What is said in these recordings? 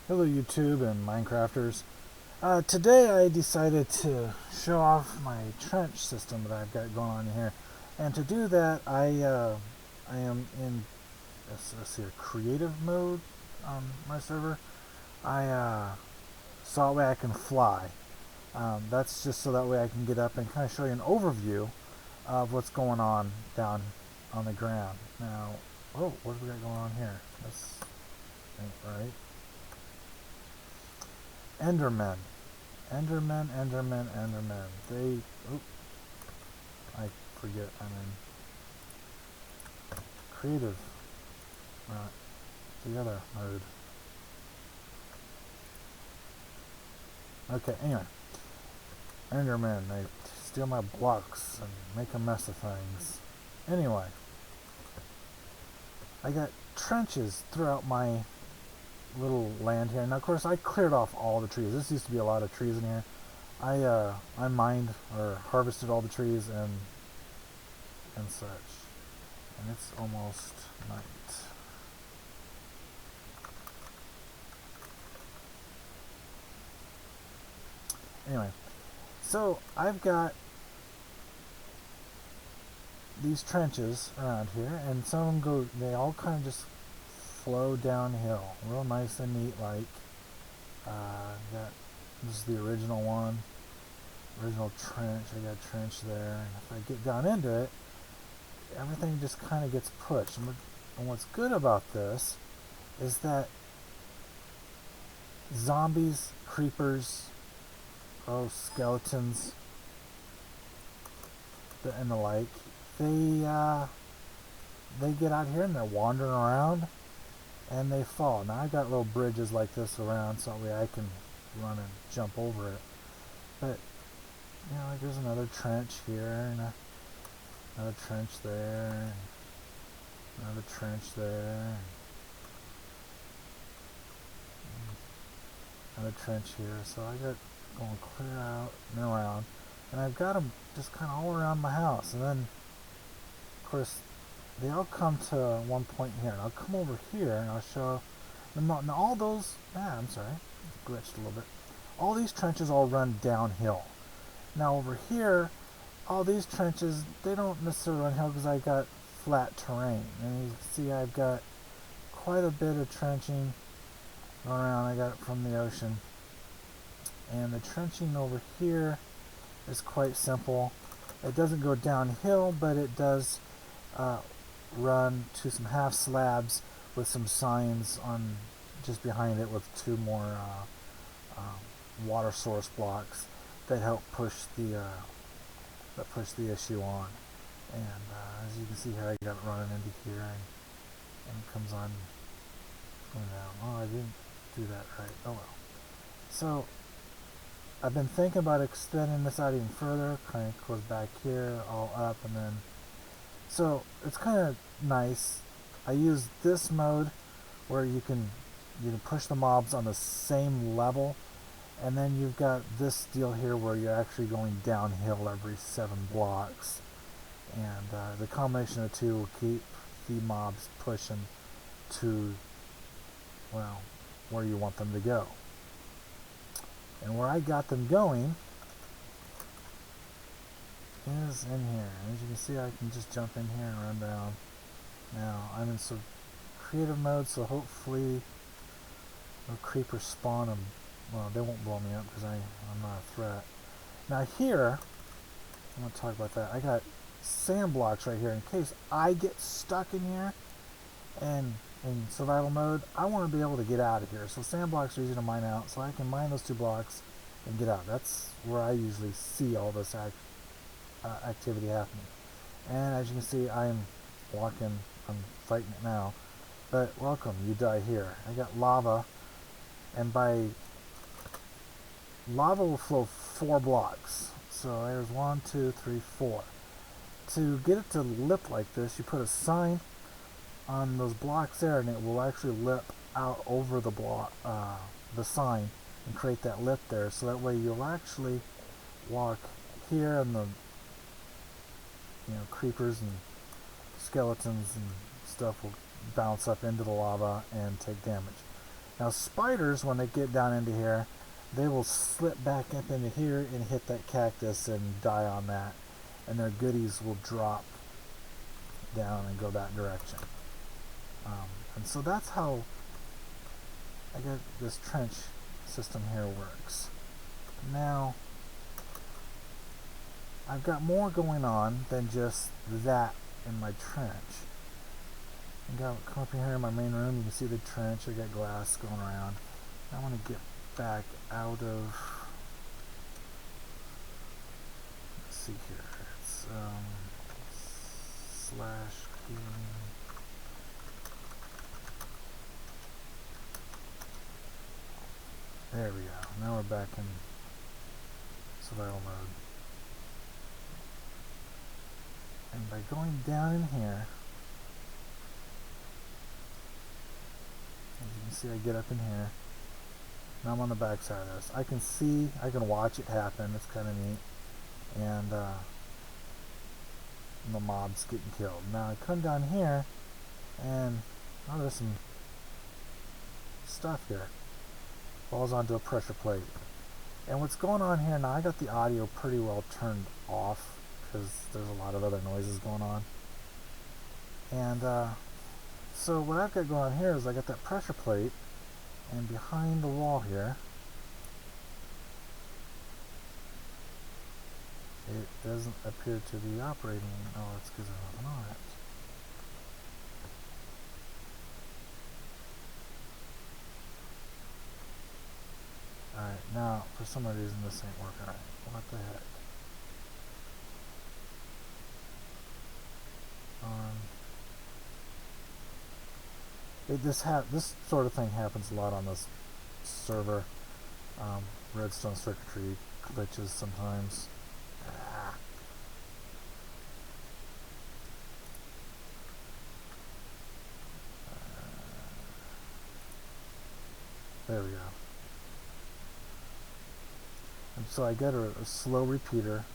Hello YouTube and Minecrafters. Today I decided to show off my trench system that I've got going on here. And to do that I am in let's see, creative mode on my server. I saw that way I can fly. That's just so that way I can get up and kind of show you an overview of what's going on down on the ground. Now, oh, what do we got going on here? That's ain't right. Endermen. Endermen. They, oop, I forget, I'm in creative, not the other mode. Okay, anyway. Endermen, they steal my blocks and make a mess of things. Anyway, I got trenches throughout my little land here. Now, of course, I cleared off all the trees. This used to be a lot of trees in here. I mined or harvested all the trees and such. And it's almost night. Anyway, so I've got these trenches around here, and some of them go, they all kind of just flow downhill. Real nice and neat like. Got, this is the original one. Original trench. I got a trench there. And if I get down into it, everything just kind of gets pushed. And what's good about this is that zombies, creepers, skeletons, and the like, they get out here and they're wandering around and they fall. Now I got little bridges like this around so that way I can run and jump over it. But you know, like there's another trench here and another trench there, and another trench there, and another trench here. So I got going clear out and around, and I've got them just kind of all around my house. And then, of course, they all come to one point here. And I'll come over here and I'll show. Now all those. I'm sorry, glitched a little bit. All these trenches all run downhill. Now over here, all these trenches, they don't necessarily run downhill because I got flat terrain. And you can see I've got quite a bit of trenching going around. I got it from the ocean. And the trenching over here is quite simple. It doesn't go downhill, but it does run to some half slabs with some signs on just behind it with two more water source blocks that help push the issue on. And as you can see here, I got it running into here, and it comes on going down. Oh, I didn't do that right. Oh well. So I've been thinking about extending this out even further. Kind of goes back here, all up, and then so it's kind of nice. I use this mode where you can push the mobs on the same level, and then you've got this deal here where you're actually going downhill every 7 blocks, and the combination of the two will keep the mobs pushing to, well, where you want them to go. And where I got them going is in here. As you can see, I can just jump in here and run down. Now, I'm in some creative mode, so hopefully no creepers spawn them. Well, they won't blow me up because I'm not a threat. Now here, I'm going to talk about that. I got sand blocks right here in case I get stuck in here and in survival mode, I want to be able to get out of here. So sand blocks are easy to mine out, so I can mine those 2 blocks and get out. That's where I usually see all this activity happening. And as you can see, I'm fighting it now. But welcome, you die here. I got lava, and lava will flow 4 blocks. So there's 1, 2, 3, 4. To get it to lip like this, you put a sign on those blocks there, and it will actually lip out over the block, the sign, and create that lip there. So that way you'll actually walk here, and the creepers and skeletons and stuff will bounce up into the lava and take damage. Now spiders, when they get down into here, they will slip back up into here and hit that cactus and die on that, and their goodies will drop down and go that direction. And so that's how I get this trench system here works. Now, I've got more going on than just that in my trench. Come up in here in my main room, you can see the trench. I got glass going around. I want to get back out of, let's see here, it's slash game. There we go. Now we're back in survival mode. And by going down in here, as you can see, I get up in here. Now I'm on the back side of this. I can see, I can watch it happen. It's kind of neat. And the mob's getting killed. Now I come down here, and oh, there's some stuff here. Falls onto a pressure plate. And what's going on here now, I got the audio pretty well turned off because there's a lot of other noises going on. And so what I've got going on here is I got that pressure plate, and behind the wall here, it doesn't appear to be operating. Oh, it's because I don't know it. Alright, now for some reason this ain't working right. What the heck? This sort of thing happens a lot on this server. Redstone circuitry glitches sometimes. There we go. And so I get a slow repeater.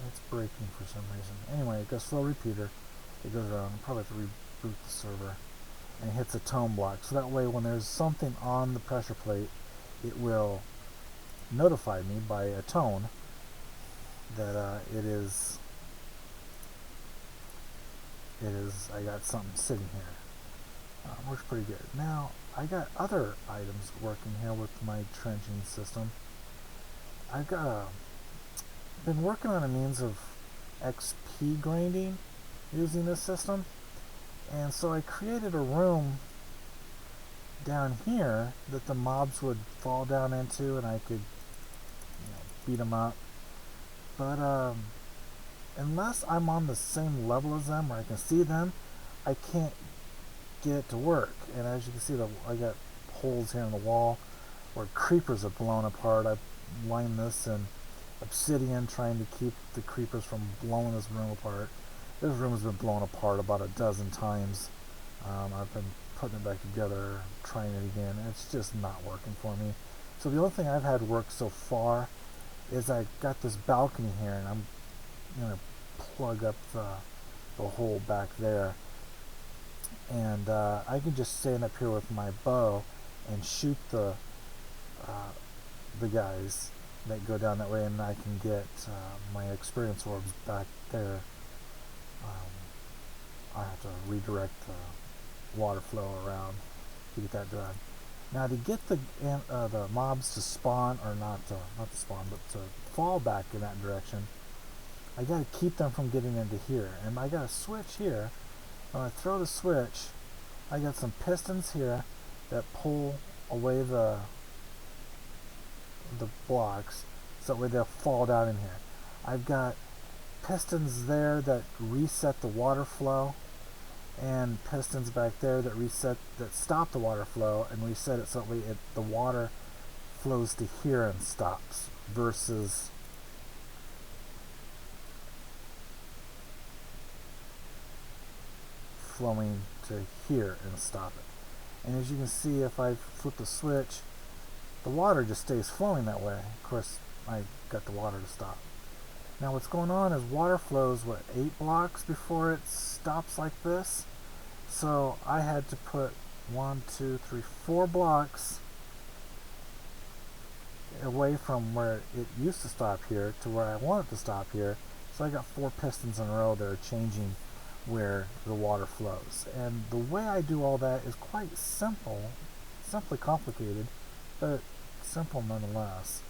It's breaking for some reason. Anyway, it goes slow repeater. It goes around. I'll probably have to reboot the server. And it hits a tone block. So that way when there's something on the pressure plate, it will notify me by a tone that I got something sitting here. Works pretty good. Now, I got other items working here with my trenching system. I've got been working on a means of XP grinding using this system, and so I created a room down here that the mobs would fall down into, and I could beat them up. But unless I'm on the same level as them where I can see them, I can't get it to work. And as you can see, I got holes here in the wall where creepers have blown apart. I've lined this in obsidian trying to keep the creepers from blowing this room apart. This room has been blown apart about a dozen times. I've been putting it back together, trying it again, and it's just not working for me. So the only thing I've had work so far is I got this balcony here, and I'm going to plug up the hole back there. And I can just stand up here with my bow and shoot the guys that go down that way, and I can get my experience orbs back there. I have to redirect the water flow around to get that done. Now to get the mobs to spawn, or not to spawn, but to fall back in that direction, I got to keep them from getting into here. And I got a switch here. When I throw the switch, I got some pistons here that pull away the blocks, so that way they'll fall down in here. I've got pistons there that reset the water flow, and pistons back there that stop the water flow and reset it so that way the water flows to here and stops, versus flowing to here and stop it. And as you can see, if I flip the switch, the water just stays flowing that way. Of course, I got the water to stop. Now what's going on is water flows, 8 blocks before it stops like this? So I had to put 1, 2, 3, 4 blocks away from where it used to stop here to where I want it to stop here. So I got 4 pistons in a row that are changing where the water flows. And the way I do all that is quite simple, simply complicated, but simple nonetheless.